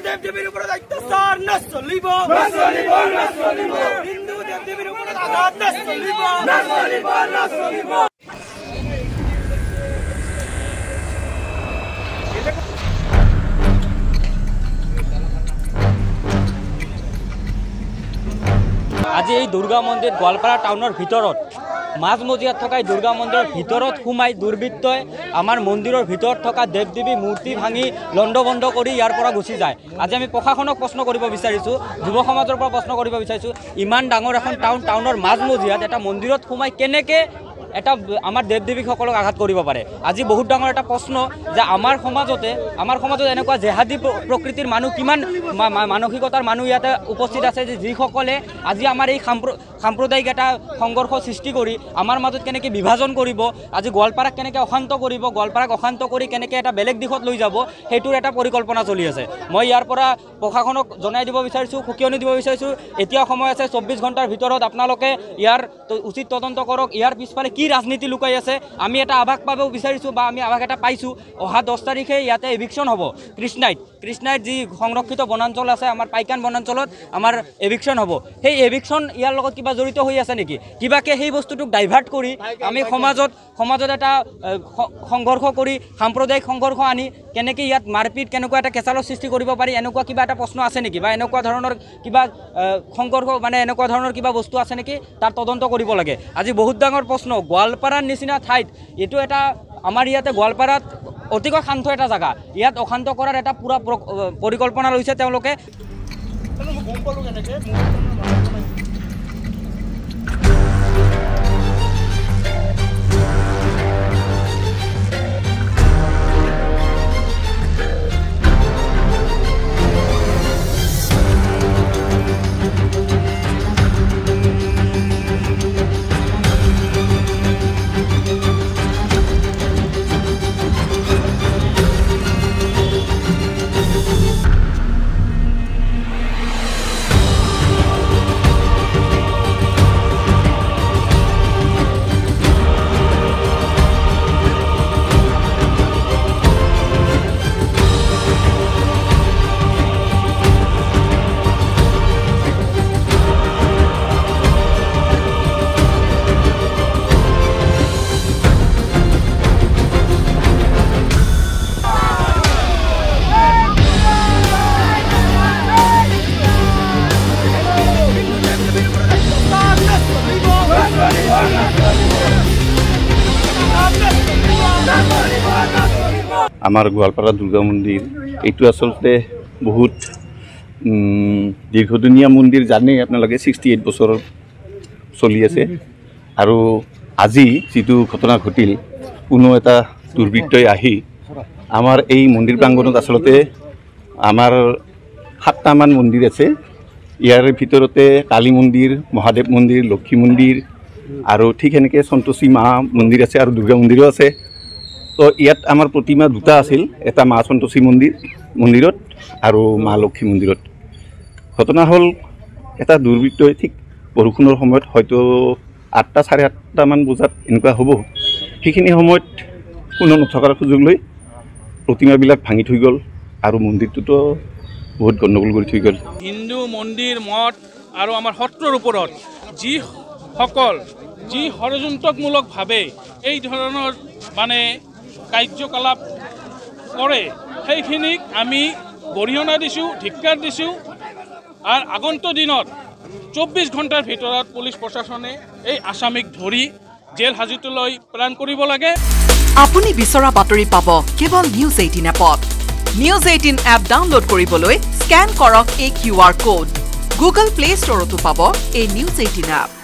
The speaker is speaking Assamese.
দেৱ-দেৱীৰ ওপৰত অত্যাচাৰ নচলিব হিন্দু দেৱ-দেৱীৰ ওপৰত আঘাত নচলিব আজি এই দুৰ্গা মন্দিৰ গোৱালপাৰা টাউনৰ ভিতৰত মাজমজিয়াত থকা এই দুৰ্গা মন্দিৰৰ ভিতৰত সোমাই দুৰ্বৃত্তই আমাৰ মন্দিৰৰ ভিতৰত থকা দেৱ দেৱী মূৰ্তি ভাঙি লণ্ডভণ্ড কৰি ইয়াৰ পৰা গুচি যায়। আজি আমি প্ৰশাসনক প্ৰশ্ন কৰিব বিচাৰিছোঁ, যুৱ সমাজৰ পৰা প্ৰশ্ন কৰিব বিচাৰিছোঁ, ইমান ডাঙৰ এখন টাউনৰ মাজমজিয়াত এটা মন্দিৰত সোমাই কেনেকৈ এটা আমাৰ দেৱ দেৱীসকলক আঘাত কৰিব পাৰে। আজি বহুত ডাঙৰ এটা প্ৰশ্ন যে আমাৰ সমাজত এনেকুৱা জেহাদী প্ৰকৃতিৰ মানুহ কিমান মানসিকতাৰ মানুহ ইয়াতে উপস্থিত আছে যে যিসকলে আজি আমাৰ এই সাম্প্ৰদায়িক এটা সংঘৰ্ষ সৃষ্টি কৰি আমাৰ মাজত কেনেকৈ বিভাজন কৰিব, আজি গোৱালপাৰাক কেনেকৈ অশান্ত কৰিব, গোৱালপাৰাক অশান্ত কৰি কেনেকৈ এটা বেলেগ দিশত লৈ যাব, সেইটোৰ এটা পৰিকল্পনা চলি আছে। মই ইয়াৰ পৰা প্ৰশাসনক জনাই দিব বিচাৰিছোঁ, সকিয়নি দিব বিচাৰিছোঁ, এতিয়া সময় আছে 24 ঘণ্টাৰ ভিতৰত আপোনালোকে ইয়াৰ উচিত তদন্ত কৰক। ইয়াৰ পিছফালে কি ৰাজনীতি লুকাই আছে আমি এটা আভাস পাব বিচাৰিছোঁ বা আমি আভাস এটা পাইছোঁ। অহা 10 তাৰিখে ইয়াতে এভিকশ্যন হ'ব কৃষ্ণাইত যি সংৰক্ষিত বনাঞ্চল আছে আমাৰ পাইকান বনাঞ্চলত আমাৰ এভিকশ্যন হ'ব। সেই এভিকশ্যন ইয়াৰ লগত কিবা জড়িত হৈ আছে নেকি? কিবাকে সেই বস্তুটোক ডাইভাৰ্ট কৰি আমি সমাজত এটা সংঘৰ্ষ কৰি সাম্প্ৰদায়িক সংঘৰ্ষ আনি কেনেকৈ ইয়াত মাৰপিট কেনেকুৱা এটা কেঁচালৰ সৃষ্টি কৰিব পাৰি, এনেকুৱা কিবা এটা প্ৰশ্ন আছে নেকি বা এনেকুৱা ধৰণৰ কিবা সংঘৰ্ষ এনেকুৱা ধৰণৰ কিবা বস্তু আছে নেকি, তাৰ তদন্ত কৰিব লাগে। আজি বহুত ডাঙৰ প্ৰশ্ন, গোৱালপাৰাৰ নিচিনা ঠাইত এইটো এটা আমাৰ ইয়াতে গোৱালপাৰাত অতিকৈ শান্ত এটা জেগা, ইয়াত অশান্ত কৰাৰ এটা পূৰা পৰিকল্পনা লৈছে তেওঁলোকে। আমাৰ গোৱালপাৰা দুৰ্গা মন্দিৰ এইটো আচলতে বহুত দীৰ্ঘদিনীয়া মন্দিৰ, জানেই আপোনালোকে 68 বছৰ চলি আছে। আৰু আজি যিটো ঘটনা ঘটিল, কোনো এটা দুৰ্বৃত্তই আহি আমাৰ এই মন্দিৰ প্ৰাংগণত আচলতে আমাৰ 7টামান মন্দিৰ আছে। ইয়াৰ ভিতৰতে কালী মন্দিৰ, মহাদেৱ মন্দিৰ, লক্ষী মন্দিৰ আৰু ঠিক সেনেকৈ সন্তোষী মা মন্দিৰ আছে আৰু দুৰ্গা মন্দিৰো আছে। তো ইয়াত আমাৰ প্ৰতিমা দুটা আছিল, এটা মা সন্তোষী মন্দিৰত আৰু মা লক্ষী মন্দিৰত। ঘটনা হ'ল এটা দুৰ্বৃত্তই ঠিক বৰষুণৰ সময়ত হয়তো 8টা 8:30মান বজাত এনেকুৱা হ'ব, সেইখিনি সময়ত কোনো নথকাৰ সুযোগ লৈ প্ৰতিমাবিলাক ভাঙি থৈ গ'ল আৰু মন্দিৰটোতো বহুত গণ্ডগোল কৰি থৈ গ'ল। হিন্দু মন্দিৰ মঠ আৰু আমাৰ সত্ৰৰ ওপৰত যি ষড়যন্ত্ৰমূলকভাৱে এই ধৰণৰ কাৰ্যকলাপ কৰে, সেইখিনিক আমি গৰিহণা দিছোঁ, ধিক্কাৰ দিছোঁ। আৰু আগন্তুক দিনত 24 ঘণ্টাৰ ভিতৰত পুলিচ প্ৰশাসনে এই আসামিক ধৰি জেল হাজতলৈ প্ৰেৰণ কৰিব লাগে। আপুনি বিচৰা বাতৰি পাব কেৱল নিউজ 18 এপত। নিউজ 18 এপ ডাউনলোড কৰিবলৈ স্কেন কৰক এই QR কোড। গুগল প্লে ষ্টৰতো পাব এই নিউজ 18 এপ।